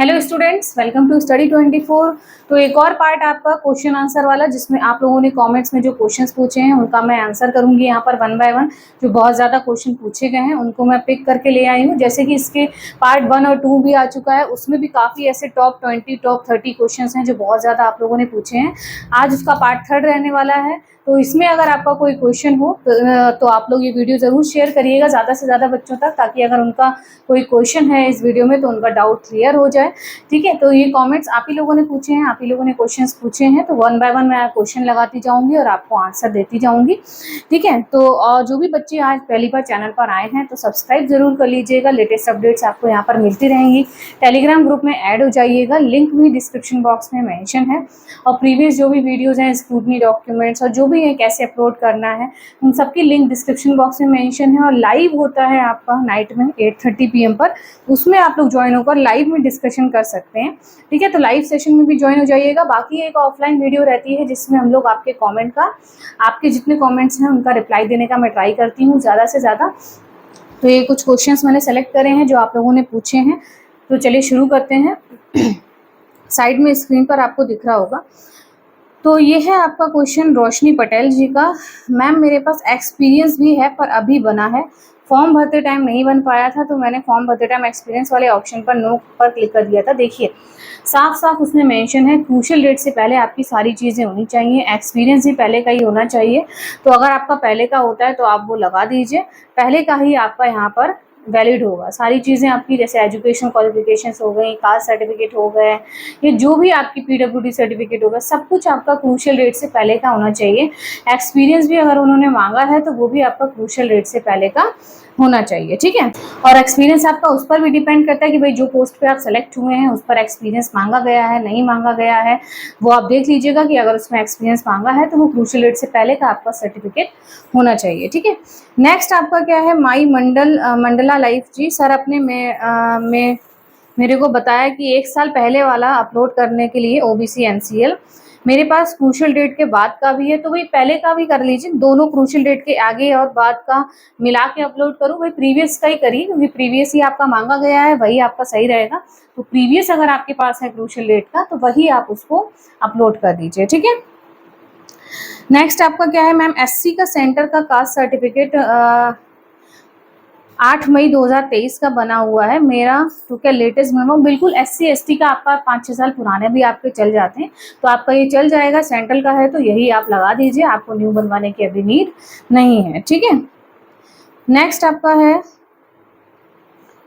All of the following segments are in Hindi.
Hello students, welcome to study 24। तो एक और पार्ट आपका क्वेश्चन आंसर वाला, जिसमें आप लोगों ने कमेंट्स में जो क्वेश्चंस पूछे हैं उनका मैं आंसर करूंगी यहाँ पर वन बाय वन। जो बहुत ज़्यादा क्वेश्चन पूछे गए हैं उनको मैं पिक करके ले आई हूँ। जैसे कि इसके पार्ट 1 और 2 भी आ चुका है, उसमें भी काफ़ी ऐसे टॉप 20 टॉप 30 क्वेश्चन हैं जो बहुत ज़्यादा आप लोगों ने पूछे हैं। आज उसका पार्ट 3 रहने वाला है। तो इसमें अगर आपका कोई क्वेश्चन हो तो आप लोग ये वीडियो ज़रूर शेयर करिएगा ज़्यादा से ज़्यादा बच्चों तक, ताकि अगर उनका कोई क्वेश्चन है इस वीडियो में तो उनका डाउट क्लियर हो जाए। ठीक है, तो ये कमेंट्स आप ही लोगों ने पूछे हैं, आप ही लोगों ने क्वेश्चंस पूछे हैं, तो वन बाय वन मैं क्वेश्चन लगाती जाऊंगी और आपको आंसर देती जाऊंगी। ठीक है, तो जो भी बच्चे आज पहली बार चैनल पर आए हैं तो सब्सक्राइब जरूर कर लीजिएगा। लेटेस्ट अपडेट्स आपको यहाँ पर मिलती रहेंगी। टेलीग्राम ग्रुप में ऐड हो जाइएगा, लिंक भी डिस्क्रिप्शन बॉक्स में मेंशन है। और प्रीवियस जो भी वीडियोज हैं, स्क्रूटनी डॉक्यूमेंट्स और जो भी है कैसे अपलोड करना है, उन सबकी लिंक डिस्क्रिप्शन बॉक्स में मेंशन है। और लाइव होता है आपका नाइट में 8:30 PM पर, उसमें आप लोग ज्वाइन होकर लाइव में डिस्कशन कर सकते हैं। ठीक है, तो लाइव सेशन में भी ज्वाइन हो जाइएगा। बाकी एक ऑफलाइन वीडियो रहती है जिसमें हम लोग आपके कमेंट का, आपके जितने कमेंट्स हैं उनका रिप्लाई देने का मैं ट्राई करती हूँ ज़्यादा से ज़्यादा। तो ये कुछ क्वेश्चंस मैंने सेलेक्ट करे हैं जो आप लोगों ने पूछे हैं, तो चलिए शुरू करते हैं। साइड में स्क्रीन पर आपको दिख रहा होगा। तो ये है आपका क्वेश्चन रोशनी पटेल जी का। मैम, मेरे पास एक्सपीरियंस भी है पर अभी बना है, फॉर्म भरते टाइम नहीं बन पाया था, तो मैंने फॉर्म भरते टाइम एक्सपीरियंस वाले ऑप्शन पर नो पर क्लिक कर दिया था। देखिए साफ साफ उसमें मेंशन है, क्रूशियल डेट से पहले आपकी सारी चीज़ें होनी चाहिए, एक्सपीरियंस भी पहले का ही होना चाहिए। तो अगर आपका पहले का होता है तो आप वो लगा दीजिए, पहले का ही आपका यहाँ पर वैलिड होगा। सारी चीज़ें आपकी जैसे एजुकेशन क्वालिफिकेशंस हो गई, कास्ट सर्टिफिकेट हो गए, ये जो भी आपकी PWD सर्टिफिकेट होगा, सब कुछ आपका क्रूशियल डेट से पहले का होना चाहिए। एक्सपीरियंस भी अगर उन्होंने मांगा है तो वो भी आपका क्रूशियल डेट से पहले का होना चाहिए। ठीक है, और एक्सपीरियंस आपका उस पर भी डिपेंड करता है कि भाई जो पोस्ट पे आप सेलेक्ट हुए हैं उस पर एक्सपीरियंस मांगा गया है नहीं मांगा गया है, वो आप देख लीजिएगा कि अगर उसमें एक्सपीरियंस मांगा है तो वो क्रूशियल डेट से पहले का आपका सर्टिफिकेट होना चाहिए। ठीक है, नेक्स्ट आपका क्या है, माई मंडला लाइफ जी। सर अपने में मेरे को बताया कि 1 साल पहले वाला अपलोड करने के लिए OBC NCL, मेरे पास क्रूशियल डेट के बाद का भी है, तो भाई पहले का भी कर लीजिए, दोनों क्रूशियल डेट के आगे और बाद का मिला के अपलोड करूँ। भाई प्रीवियस का ही करिए, क्योंकि प्रीवियस ही आपका मांगा गया है, वही आपका सही रहेगा। तो प्रीवियस अगर आपके पास है क्रूशियल डेट का तो वही आप उसको अपलोड कर दीजिए। ठीक है, नेक्स्ट आपका क्या है मैम, SC का सेंटर का कास्ट सर्टिफिकेट 8 मई 2023 का बना हुआ है मेरा, तो क्या लेटेस्ट बनवा? बिल्कुल SC ST का आपका 5-6 साल पुराने भी आपके चल जाते हैं, तो आपका ये चल जाएगा। सेंट्रल का है तो यही आप लगा दीजिए, आपको न्यू बनवाने की अभी नीड नहीं है। ठीक है, नेक्स्ट आपका है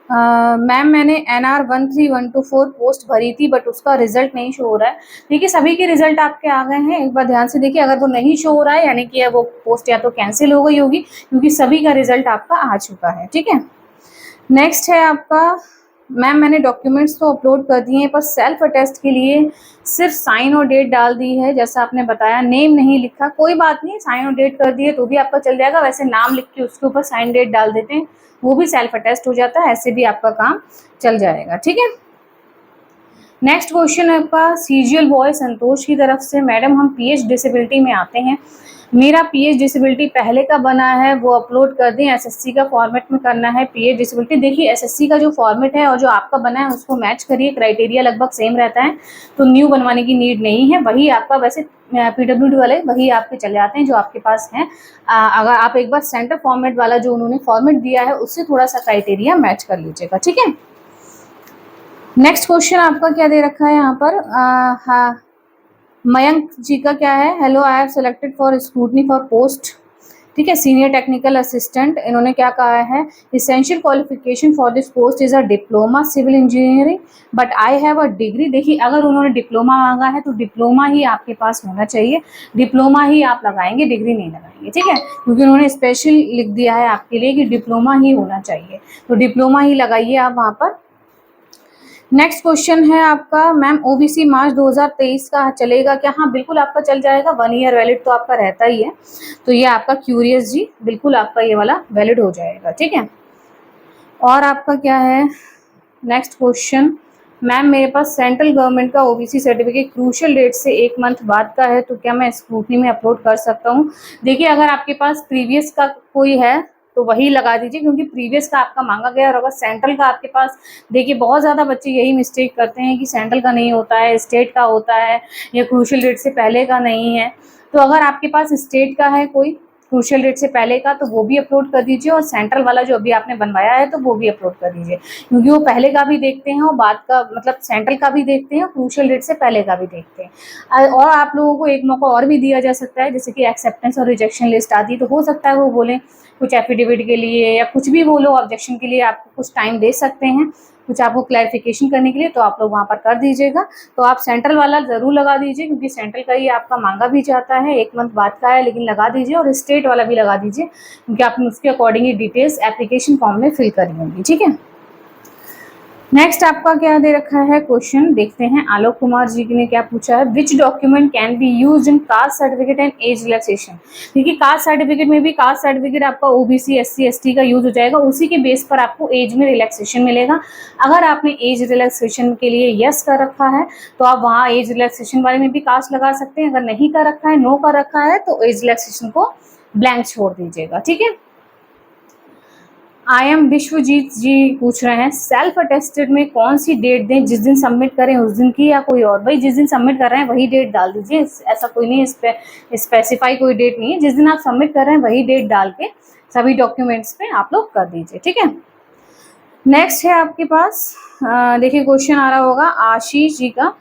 मैम, मैंने NR 13124 पोस्ट भरी थी बट उसका रिजल्ट नहीं शो हो रहा है। देखिए सभी के रिजल्ट आपके आ गए हैं, एक बार ध्यान से देखिए। अगर वो नहीं शो हो रहा है यानी कि वो पोस्ट या तो कैंसिल हो गई होगी, क्योंकि सभी का रिजल्ट आपका आ चुका है। ठीक है, नेक्स्ट है आपका, मैम मैंने डॉक्यूमेंट्स तो अपलोड कर दिए हैं पर सेल्फ अटेस्ट के लिए सिर्फ साइन और डेट डाल दी है, जैसा आपने बताया नेम नहीं लिखा। कोई बात नहीं, साइन और डेट कर दिए तो भी आपका चल जाएगा। वैसे नाम लिख के उसके ऊपर साइन डेट डाल देते हैं, वो भी सेल्फ अटेस्ट हो जाता है, ऐसे भी आपका काम चल जाएगा। ठीक है, नेक्स्ट क्वेश्चन है आपका CGL बॉय संतोष की तरफ से। मैडम हम PH डिसेबिलिटी में आते हैं, मेरा PH डिसेबिलिटी पहले का बना है वो अपलोड कर दें, SSC का फॉर्मेट में करना है PH डिसेबिलिटी। देखिए SSC का जो फॉर्मेट है और जो आपका बना है उसको मैच करिए, क्राइटेरिया लगभग सेम रहता है, तो न्यू बनवाने की नीड नहीं है। वही आपका वैसे PWD वाले वही आपके चले आते हैं जो आपके पास हैं। अगर आप एक बार सेंटर फॉर्मेट वाला जो उन्होंने फॉर्मेट दिया है उससे थोड़ा सा क्राइटेरिया मैच कर लीजिएगा। ठीक है, नेक्स्ट क्वेश्चन आपका क्या दे रखा है यहाँ पर, हाँ मयंक जी का क्या है, hello I have selected for scrutiny for post. ठीक है, सीनियर टेक्निकल असिस्टेंट। इन्होंने क्या कहा है, essential qualification for this post is a diploma civil engineering but I have a degree. देखिए अगर उन्होंने डिप्लोमा मांगा है तो डिप्लोमा ही आपके पास होना चाहिए, डिप्लोमा ही आप लगाएंगे, डिग्री नहीं लगाएंगे। ठीक है, क्योंकि उन्होंने स्पेशल लिख दिया है आपके लिए कि डिप्लोमा ही होना चाहिए, तो डिप्लोमा ही लगाइए आप वहाँ पर। नेक्स्ट क्वेश्चन है आपका, मैम OBC मार्च 2023 का चलेगा क्या? हाँ बिल्कुल आपका चल जाएगा, 1 ईयर वैलिड तो आपका रहता ही है। तो ये आपका क्यूरियस जी बिल्कुल आपका ये वाला वैलिड हो जाएगा। ठीक है, और आपका क्या है नेक्स्ट क्वेश्चन, मैम मेरे पास सेंट्रल गवर्नमेंट का OBC सर्टिफिकेट क्रूशियल डेट से 1 मंथ बाद का है, तो क्या मैं स्क्रूटनी में अपलोड कर सकता हूँ? देखिए अगर आपके पास प्रीवियस का कोई है तो वही लगा दीजिए, क्योंकि प्रीवियस का आपका मांगा गया। और अगर सेंट्रल का आपके पास, देखिए बहुत ज़्यादा बच्चे यही मिस्टेक करते हैं कि सेंट्रल का नहीं होता है, स्टेट का होता है, या क्रूशियल डेट से पहले का नहीं है। तो अगर आपके पास स्टेट का है कोई क्रूशियल डेट से पहले का, तो वो भी अपलोड कर दीजिए, और सेंट्रल वाला जो अभी आपने बनवाया है तो वो भी अपलोड कर दीजिए, क्योंकि वो पहले का भी देखते हैं और बाद का, मतलब सेंट्रल का भी देखते हैं, क्रूशियल डेट से पहले का भी देखते हैं। और आप लोगों को एक मौका और भी दिया जा सकता है, जैसे कि एक्सेप्टेंस और रिजेक्शन लिस्ट आती है, तो हो सकता है वो बोलें कुछ एफिडेविट के लिए या कुछ भी बोलो, ऑब्जेक्शन के लिए आपको कुछ टाइम दे सकते हैं, कुछ आपको क्लैरिफिकेशन करने के लिए, तो आप लोग वहाँ पर कर दीजिएगा। तो आप सेंट्रल वाला ज़रूर लगा दीजिए, क्योंकि सेंट्रल का ही आपका मांगा भी जाता है, 1 मंथ बाद का है, लेकिन लगा दीजिए। और स्टेट वाला भी लगा दीजिए, क्योंकि आपने उसके अकॉर्डिंग ही डिटेल्स एप्लीकेशन फॉर्म में फिल करी होंगी। ठीक है, नेक्स्ट आपका क्या दे रखा है क्वेश्चन, देखते हैं। आलोक कुमार जी ने क्या पूछा है, which document can be used in caste certificate and age relaxation. देखिए कास्ट सर्टिफिकेट में भी, कास्ट सर्टिफिकेट आपका ओबीसी एससी एसटी का यूज हो जाएगा, उसी के बेस पर आपको एज में रिलैक्सेशन मिलेगा। अगर आपने एज रिलैक्सेशन के लिए यस कर रखा है तो आप वहाँ एज रिलैक्सेशन वाले में भी कास्ट लगा सकते हैं। अगर नहीं कर रखा है, नो कर रखा है, तो एज रिलैक्सेशन को ब्लैंक छोड़ दीजिएगा। ठीक है, आई एम विश्वजीत जी पूछ रहे हैं, सेल्फ अटेस्टेड में कौन सी डेट दें, जिस दिन सबमिट करें उस दिन की या कोई और। भाई जिस दिन सबमिट कर रहे हैं वही डेट डाल दीजिए, ऐसा कोई नहीं, स्पेसिफाई कोई डेट नहीं है, जिस दिन आप सबमिट कर रहे हैं वही डेट डाल के सभी डॉक्यूमेंट्स पे आप लोग कर दीजिए। ठीक है, नेक्स्ट है आपके पास, देखिए क्वेश्चन आ रहा होगा आशीष जी का,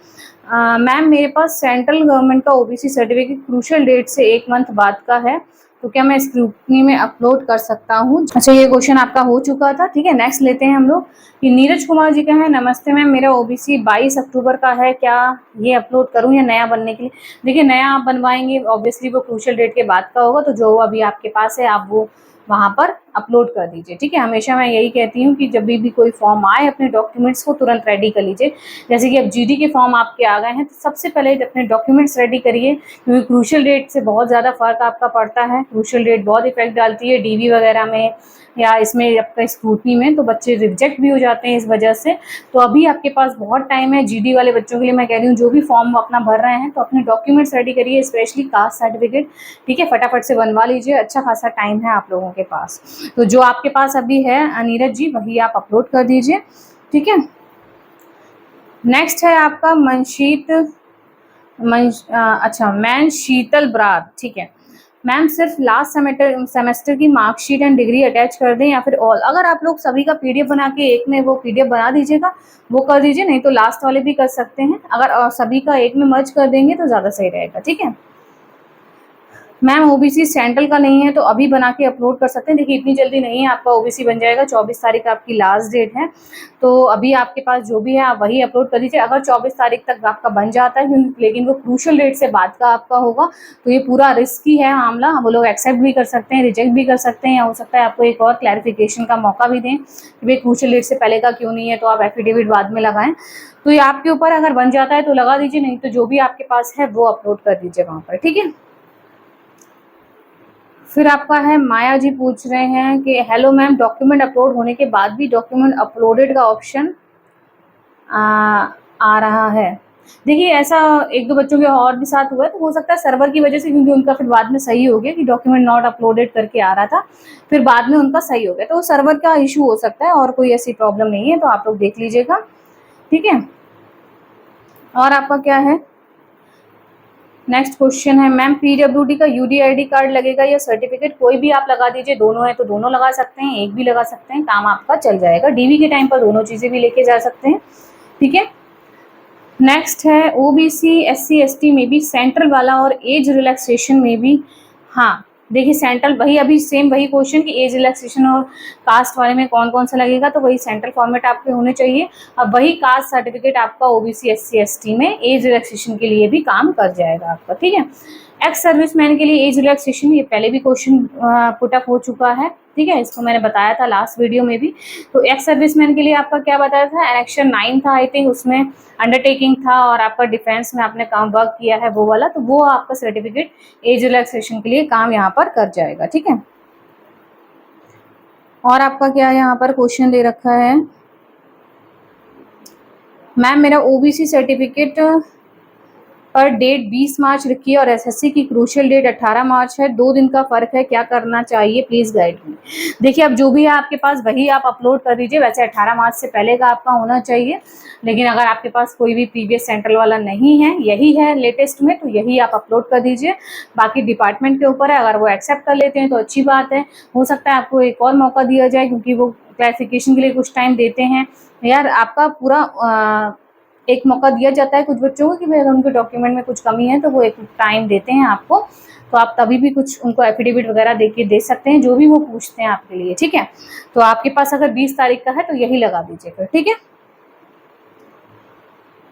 मैम मेरे पास सेंट्रल गवर्नमेंट का ओबीसी सर्टिफिकेट क्रूशियल डेट से 1 मंथ बाद का है, तो क्या मैं स्क्रूटनी में अपलोड कर सकता हूँ। अच्छा, ये क्वेश्चन आपका हो चुका था। ठीक है, नेक्स्ट लेते हैं हम लोग, कि नीरज कुमार जी का है, नमस्ते मैम मेरा ओबीसी 22 अक्टूबर का है, क्या ये अपलोड करूँ या नया बनने के लिए। देखिए नया आप बनवाएंगे ऑब्वियसली वो क्रूशियल डेट के बाद का होगा, तो जो अभी आपके पास है आप वो वहाँ पर अपलोड कर दीजिए। ठीक है, हमेशा मैं यही कहती हूँ कि जब भी कोई फॉर्म आए अपने डॉक्यूमेंट्स को तुरंत रेडी कर लीजिए। जैसे कि अब जीडी के फॉर्म आपके आ गए हैं, तो सबसे पहले अपने डॉक्यूमेंट्स रेडी करिए, क्योंकि क्रूशियल डेट से बहुत ज़्यादा फर्क आपका पड़ता है। क्रूशियल डेट बहुत इफेक्ट डालती है डीवी वगैरह में या इसमें आपका स्क्रूटनी में, तो बच्चे रिजेक्ट भी हो जाते हैं इस वजह से। तो अभी आपके पास बहुत टाइम है, जीडी वाले बच्चों के लिए मैं कह रही हूँ, जो भी फॉर्म अपना भर रहे हैं तो अपने डॉक्यूमेंट्स रेडी करिए, स्पेशली कास्ट सर्टिफिकेट। ठीक है, फटाफट से बनवा लीजिए, अच्छा खासा टाइम है आप लोगों के पास। तो जो आपके पास अभी है नीरज जी, वही आप अपलोड कर दीजिए। ठीक है, नेक्स्ट है आपका मैन शीतल ब्रार। ठीक है मैम, सिर्फ लास्ट सेमेस्टर की मार्कशीट एंड डिग्री अटैच कर दें या फिर ऑल। अगर आप लोग सभी का पीडीएफ बना के एक में वो पीडीएफ बना दीजिएगा, वो कर दीजिए, नहीं तो लास्ट वाले भी कर सकते हैं। अगर सभी का एक में मर्ज कर देंगे तो ज़्यादा सही रहेगा। ठीक है मैम, ओबीसी सेंट्रल का नहीं है तो अभी बना के अपलोड कर सकते हैं। देखिए इतनी जल्दी नहीं है, आपका ओबीसी बन जाएगा, 24 तारीख आपकी लास्ट डेट है, तो अभी आपके पास जो भी है आप वही अपलोड कर दीजिए। अगर 24 तारीख तक आपका बन जाता है, लेकिन वो क्रूशियल डेट से बाद का आपका होगा, तो ये पूरा रिस्की है मामला। वो लोग एक्सेप्ट भी कर सकते हैं, रिजेक्ट भी कर सकते हैं, या हो सकता है आपको एक और क्लैरिफिकेशन का मौका भी दें कि भाई क्रूशियल डेट से पहले का क्यों नहीं है, तो आप एफिडेविट बाद में लगाएं। तो ये आपके ऊपर, अगर बन जाता है तो लगा दीजिए, नहीं तो जो भी आपके पास है वो अपलोड कर दीजिए वहाँ पर। ठीक है, फिर आपका है माया जी पूछ रहे हैं कि हेलो मैम, डॉक्यूमेंट अपलोड होने के बाद भी डॉक्यूमेंट अपलोडेड का ऑप्शन आ रहा है। देखिए ऐसा एक दो बच्चों के और भी साथ हुआ है, तो हो सकता है सर्वर की वजह से, क्योंकि उनका फिर बाद में सही हो गया कि डॉक्यूमेंट नॉट अपलोडेड करके आ रहा था, फिर बाद में उनका सही हो गया, तो सर्वर का इशू हो सकता है, और कोई ऐसी प्रॉब्लम नहीं है, तो आप लोग देख लीजिएगा। ठीक है, और आपका क्या है नेक्स्ट क्वेश्चन है, मैम पीडब्ल्यूडी का यूडीआईडी कार्ड लगेगा या सर्टिफिकेट, कोई भी आप लगा दीजिए, दोनों है तो दोनों लगा सकते हैं, एक भी लगा सकते हैं, काम आपका चल जाएगा। डीवी के टाइम पर दोनों चीज़ें भी लेके जा सकते हैं। ठीक है, नेक्स्ट है ओबीसी एससी एसटी में भी सेंट्रल वाला और एज रिलैक्सेशन में भी। हाँ देखिए सेंट्रल वही, अभी सेम वही क्वेश्चन कि एज रिलैक्सेशन और कास्ट वाले में कौन कौन सा लगेगा, तो वही सेंट्रल फॉर्मेट आपके होने चाहिए। अब वही कास्ट सर्टिफिकेट आपका ओबीसी एससी एसटी में एज रिलैक्सेशन के लिए भी काम कर जाएगा आपका। ठीक है, एक्स सर्विसमैन के लिए एज रिलैक्सेशन, ये पहले भी क्वेश्चन पुटअप हो चुका है। ठीक है, इसको मैंने बताया था लास्ट वीडियो में भी। तो एक्स सर्विसमैन के लिए आपका क्या बताया था, एनेक्शन 9 था आई थिंक, उसमें अंडरटेकिंग था और आपका डिफेंस में आपने काम वर्क किया है वो वाला, तो वो आपका सर्टिफिकेट एज रिलैक्सेशन के लिए काम यहाँ पर कर जाएगा। ठीक है, और आपका क्या यहाँ पर क्वेश्चन दे रखा है, मैम मेरा ओबीसी सर्टिफिकेट पर डेट 20 मार्च रखी है और एसएससी की क्रूशियल डेट 18 मार्च है, 2 दिन का फर्क है, क्या करना चाहिए, प्लीज गाइड मी। देखिए अब जो भी है आपके पास वही आप अपलोड कर दीजिए। वैसे 18 मार्च से पहले का आपका होना चाहिए, लेकिन अगर आपके पास कोई भी प्रीवियस सेंट्रल वाला नहीं है, यही है लेटेस्ट में, तो यही आप अपलोड कर दीजिए। बाकी डिपार्टमेंट के ऊपर है, अगर वो एक्सेप्ट कर लेते हैं तो अच्छी बात है। हो सकता है आपको एक और मौका दिया जाए, क्योंकि वो क्लैरिफिकेशन के लिए कुछ टाइम देते हैं यार। आपका पूरा एक मौका दिया जाता है कुछ बच्चों को कि भाई अगर उनके डॉक्यूमेंट में कुछ कमी है तो वो एक टाइम देते हैं आपको, तो आप तभी भी कुछ उनको एफिडेविट वगैरह देके दे सकते हैं, जो भी वो पूछते हैं आपके लिए, ठीक है। तो आपके पास अगर 20 तारीख का है तो यही लगा दीजिए फिर, ठीक है।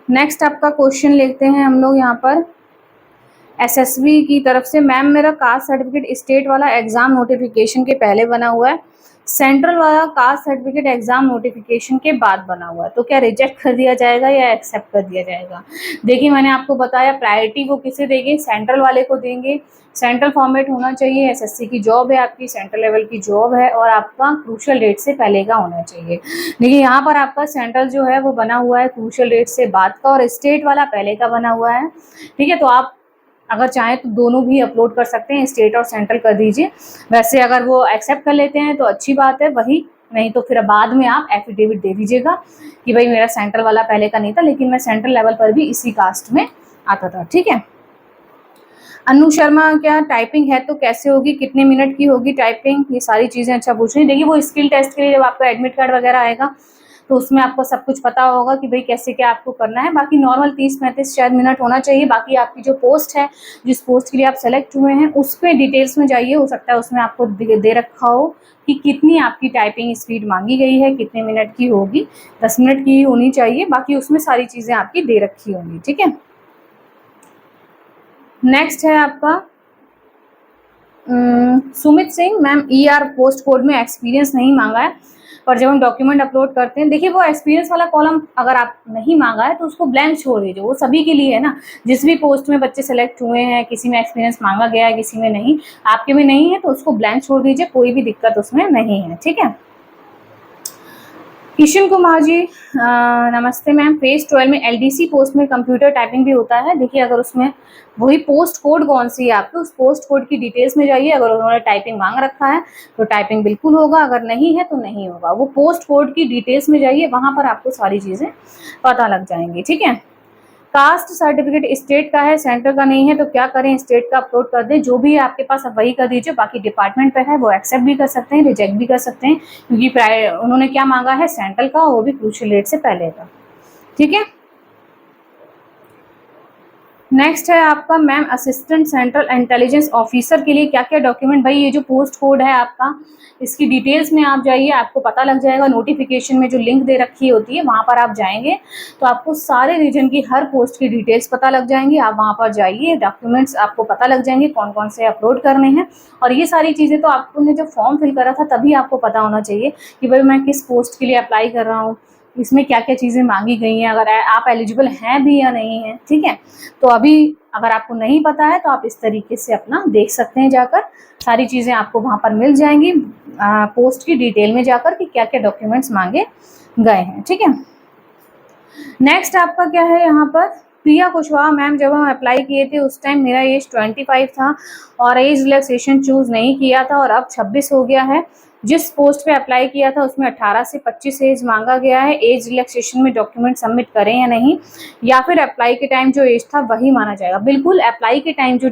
नेक्स्ट आपका क्वेश्चन लेते हैं हम लोग यहाँ पर एसएसबी की तरफ से। मैम मेरा कास्ट सर्टिफिकेट स्टेट वाला एग्जाम नोटिफिकेशन के पहले बना हुआ है, सेंट्रल वाला कास्ट सर्टिफिकेट एग्जाम नोटिफिकेशन के बाद बना हुआ है, तो क्या रिजेक्ट कर दिया जाएगा या एक्सेप्ट कर दिया जाएगा। देखिए मैंने आपको बताया प्रायोरिटी वो किसे देंगे, सेंट्रल वाले को देंगे। सेंट्रल फॉर्मेट होना चाहिए, एसएससी की जॉब है आपकी, सेंट्रल लेवल की जॉब है, और आपका क्रूशियल डेट से पहले का होना चाहिए। देखिए यहाँ पर आपका सेंट्रल जो है वो बना हुआ है क्रूशियल डेट से बाद का, और स्टेट वाला पहले का बना हुआ है, ठीक है। तो आप अगर चाहें तो दोनों भी अपलोड कर सकते हैं, स्टेट और सेंट्रल कर दीजिए। वैसे अगर वो एक्सेप्ट कर लेते हैं तो अच्छी बात है, वही नहीं तो फिर बाद में आप एफिडेविट दे दीजिएगा कि भाई मेरा सेंट्रल वाला पहले का नहीं था, लेकिन मैं सेंट्रल लेवल पर भी इसी कास्ट में आता था, ठीक है। अनु शर्मा क्या टाइपिंग है तो कैसे होगी, कितने मिनट की होगी टाइपिंग, ये सारी चीज़ें अच्छा पूछ रही। देखिए वो स्किल टेस्ट के लिए जब आपका एडमिट कार्ड वगैरह आएगा तो उसमें आपको सब कुछ पता होगा कि भाई कैसे क्या आपको करना है। बाकी नॉर्मल 30-35 शायद मिनट होना चाहिए। बाकी आपकी जो पोस्ट है, जिस पोस्ट के लिए आप सेलेक्ट हुए हैं, उसमें डिटेल्स में जाइए, हो सकता है उसमें आपको दे रखा हो कि कितनी आपकी टाइपिंग स्पीड मांगी गई है, कितने मिनट की होगी, 10 मिनट की होनी चाहिए। बाकी उसमें सारी चीज़ें आपकी दे रखी होंगी, ठीक है। नेक्स्ट है आपका Sumit Singh. Ma'am ER post code में एक्सपीरियंस नहीं मांगा है, पर जब हम डॉक्यूमेंट अपलोड करते हैं, देखिए वो एक्सपीरियंस वाला कॉलम अगर आप नहीं मांगा है तो उसको ब्लैंक छोड़ दीजिए, वो सभी के लिए है ना। जिस भी पोस्ट में बच्चे सेलेक्ट हुए हैं, किसी में एक्सपीरियंस मांगा गया है, किसी में नहीं, आपके में नहीं है तो उसको ब्लैंक छोड़ दीजिए, कोई भी दिक्कत उसमें नहीं है, ठीक है। किशन कुमार जी नमस्ते मैम, फेज 12 में एलडीसी पोस्ट में कंप्यूटर टाइपिंग भी होता है। देखिए अगर उसमें वही पोस्ट कोड कौन सी है आपकी, उस पोस्ट कोड की डिटेल्स में जाइए। अगर उन्होंने टाइपिंग मांग रखा है तो टाइपिंग बिल्कुल होगा, अगर नहीं है तो नहीं होगा। वो पोस्ट कोड की डिटेल्स में जाइए, वहाँ पर आपको सारी चीज़ें पता लग जाएंगी, ठीक है। कास्ट सर्टिफिकेट स्टेट का है, सेंटर का नहीं है, तो क्या करें, स्टेट का अपलोड कर दें। जो भी है आपके पास अब वही कर दीजिए। बाकी डिपार्टमेंट पे है, वो एक्सेप्ट भी कर सकते हैं, रिजेक्ट भी कर सकते हैं, क्योंकि उन्होंने क्या मांगा है, सेंट्रल का, वो भी क्रूशियल डेट से पहले का, ठीक है। नेक्स्ट है आपका ma'am assistant central intelligence officer के लिए क्या क्या डॉक्यूमेंट। भाई ये जो पोस्ट कोड है आपका, इसकी डिटेल्स में आप जाइए, आपको पता लग जाएगा। नोटिफिकेशन में जो लिंक दे रखी होती है वहाँ पर आप जाएंगे तो आपको सारे रीजन की हर पोस्ट की डिटेल्स पता लग जाएंगी। आप वहाँ पर जाइए, डॉक्यूमेंट्स आपको पता लग जाएंगे कौन कौन से अपलोड करने हैं। और ये सारी चीज़ें तो आपने जब फॉर्म फिल करा था तभी आपको पता होना चाहिए कि भाई मैं किस पोस्ट के लिए अप्लाई कर रहा हूँ, इसमें क्या क्या चीज़ें मांगी गई हैं, अगर आप एलिजिबल हैं भी या नहीं है, ठीक है। तो अभी अगर आपको नहीं पता है तो आप इस तरीके से अपना देख सकते हैं, जाकर सारी चीज़ें आपको वहाँ पर मिल जाएंगी पोस्ट की डिटेल में जाकर कि क्या क्या डॉक्यूमेंट्स मांगे गए हैं, ठीक है। नेक्स्ट आपका क्या है यहाँ पर, प्रिया कुशवाहा मैम, जब हम अप्लाई किए थे उस टाइम मेरा एज 25 था और एज रिलैक्सेशन चूज़ नहीं किया था और अब 26 हो गया है। जिस पोस्ट पे अप्लाई किया था उसमें 18 से 25 एज मांगा गया है। एज रिलैक्सेशन में डॉक्यूमेंट सबमिट करें या नहीं, या फिर अप्लाई के टाइम जो एज था वही माना जाएगा। बिल्कुल अप्लाई के टाइम जो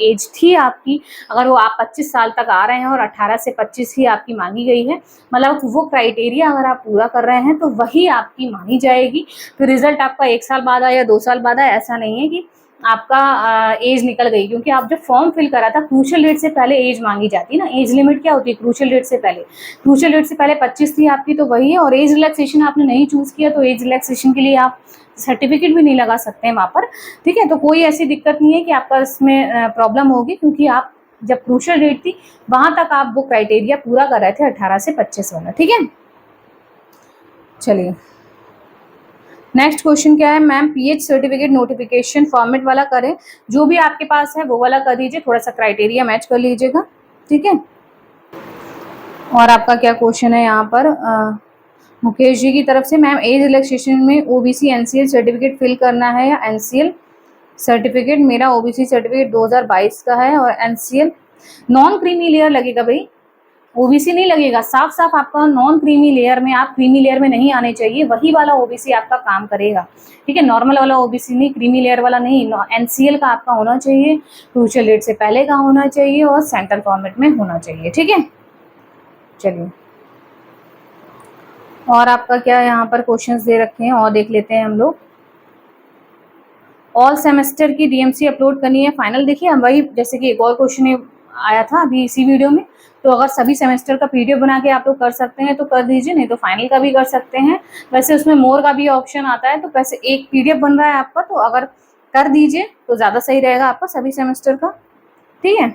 एज थी आपकी, अगर वो आप 25 साल तक आ रहे हैं और 18 से 25 ही आपकी मांगी गई है, मतलब वो क्राइटेरिया अगर आप पूरा कर रहे हैं तो वही आपकी मानी जाएगी। फिर रिजल्ट आपका 1 साल बाद आया या 2 साल बाद आया, ऐसा नहीं है कि आपका एज निकल गई। क्योंकि आप जब फॉर्म फिल करा था क्रूशियल डेट से पहले एज मांगी जाती है ना। एज लिमिट क्या होती है क्रूशियल डेट से पहले, क्रूशियल डेट से पहले 25 थी आपकी तो वही है। और एज रिलैक्सेशन आपने नहीं चूज़ किया तो एज रिलैक्सेशन के लिए आप सर्टिफिकेट भी नहीं लगा सकते हैं वहाँ पर, ठीक है। तो कोई ऐसी दिक्कत नहीं है कि आपका इसमें प्रॉब्लम होगी, क्योंकि आप जब क्रूशियल डेट थी वहाँ तक आप वो क्राइटेरिया पूरा कर रहे थे 18 से 25 वाला, ठीक है। चलिए नेक्स्ट क्वेश्चन क्या है, ma'am pH certificate notification format वाला करें, जो भी आपके पास है वो वाला कर दीजिए, थोड़ा सा क्राइटेरिया मैच कर लीजिएगा, ठीक है। और आपका क्या क्वेश्चन है यहाँ पर मुकेश जी की तरफ से, मैम एज रिलैक्सेशन में ओबीसी एनसीएल सर्टिफिकेट फिल करना है या एनसीएल सर्टिफिकेट मेरा ओबीसी सर्टिफिकेट 2022 का है और एनसीएल नॉन क्रीमी लेयर लगेगा भाई, ओबीसी नहीं लगेगा। साफ साफ आपका नॉन क्रीमी लेयर में, आप क्रीमी लेयर में नहीं आने चाहिए, वही वाला ओबीसी आपका काम करेगा। ठीक है, नॉर्मल वाला ओबीसी नहीं, क्रीमी लेयर वाला नहीं, एनसीएल का आपका होना चाहिए, फ्यूचर डेट से पहले का होना चाहिए और सेंट्रल फॉर्मेट में होना चाहिए। ठीक है, चलिए और आपका क्या यहाँ पर क्वेश्चंस दे रखे हैं और देख लेते हैं हम लोग। ऑल सेमेस्टर की डीएमसी अपलोड करनी है फाइनल। देखिए हम वही, जैसे कि एक और क्वेश्चन आया था अभी इसी वीडियो में, तो अगर सभी सेमेस्टर का पीडीएफ बना के आप लोग कर सकते हैं तो कर दीजिए, नहीं तो फाइनल का भी कर सकते हैं। वैसे उसमें मोर का भी ऑप्शन आता है, तो वैसे एक पीडीएफ बन रहा है आपका, तो अगर कर दीजिए तो ज़्यादा सही रहेगा आपका सभी सेमेस्टर का। ठीक है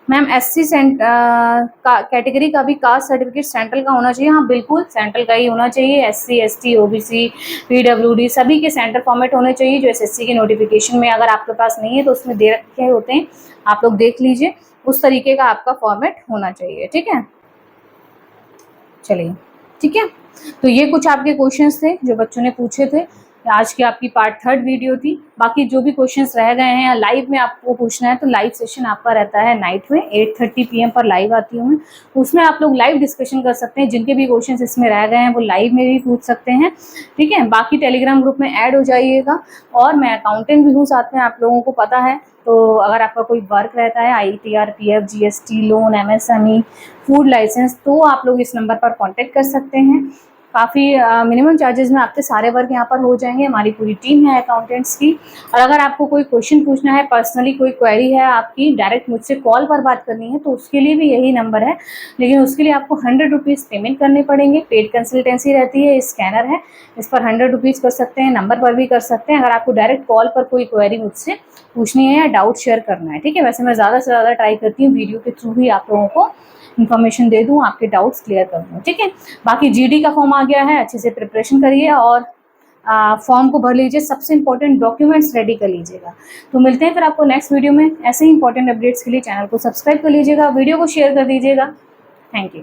मैम, एससी कैटेगरी का भी कास्ट सर्टिफिकेट सेंट्रल का होना चाहिए। हाँ बिल्कुल, सेंट्रल का ही होना चाहिए। एससी, एसटी, ओबीसी, पीडब्ल्यूडी सभी के सेंट्रल फॉर्मेट होने चाहिए। जो एसएससी के नोटिफिकेशन में अगर आपके पास नहीं है तो उसमें दे रखे होते हैं, आप लोग देख लीजिए, उस तरीके का आपका फॉर्मेट होना चाहिए। ठीक है, चलिए ठीक है, तो ये कुछ आपके क्वेश्चंस थे जो बच्चों ने पूछे थे। आज की आपकी पार्ट 3 वीडियो थी। बाकी जो भी क्वेश्चंस रह गए हैं लाइव में आपको पूछना है तो लाइव सेशन आपका रहता है नाइट में 8:30 PM पर लाइव आती हूँ मैं, उसमें आप लोग लाइव डिस्कशन कर सकते हैं। जिनके भी क्वेश्चंस इसमें रह गए हैं वो लाइव में भी पूछ सकते हैं। ठीक है, बाकी टेलीग्राम ग्रुप में ऐड हो जाइएगा। और मैं अकाउंटेंट भी हूँ साथ में, आप लोगों को पता है, तो अगर आपका कोई वर्क रहता है ITR, PF, GST, loan, MSME, food licence, तो आप लोग इस नंबर पर कांटेक्ट कर सकते हैं। काफ़ी मिनिमम चार्जेस में आपके सारे वर्क यहाँ पर हो जाएंगे। हमारी पूरी टीम है अकाउंटेंट्स की। और अगर आपको कोई क्वेश्चन पूछना है, पर्सनली कोई क्वेरी है आपकी, डायरेक्ट मुझसे कॉल पर बात करनी है, तो उसके लिए भी यही नंबर है। लेकिन उसके लिए आपको 100 रुपीज़ पेमेंट करने पड़ेंगे। पेड कंसल्टेंसी रहती है, स्कैनर है, इस पर 100 रुपीज़ कर सकते हैं, नंबर पर भी कर सकते हैं। अगर आपको डायरेक्ट कॉल पर कोई क्वेरी मुझसे पूछनी है या डाउट शेयर करना है। ठीक है, वैसे मैं ज़्यादा से ज़्यादा ट्राई करती हूँ वीडियो के थ्रू ही आप लोगों को इन्फॉर्मेशन दे दूँ, आपके डाउट्स क्लियर कर दूँ। ठीक है, बाकी जीडी का फॉर्म आ गया है, अच्छे से प्रिपरेशन करिए और फॉर्म को भर लीजिए। सबसे इंपॉर्टेंट डॉक्यूमेंट्स रेडी कर लीजिएगा। तो मिलते हैं फिर आपको नेक्स्ट वीडियो में। ऐसे ही इंपॉर्टेंट अपडेट्स के लिए चैनल को सब्सक्राइब कर लीजिएगा, वीडियो को शेयर कर दीजिएगा। Thank you.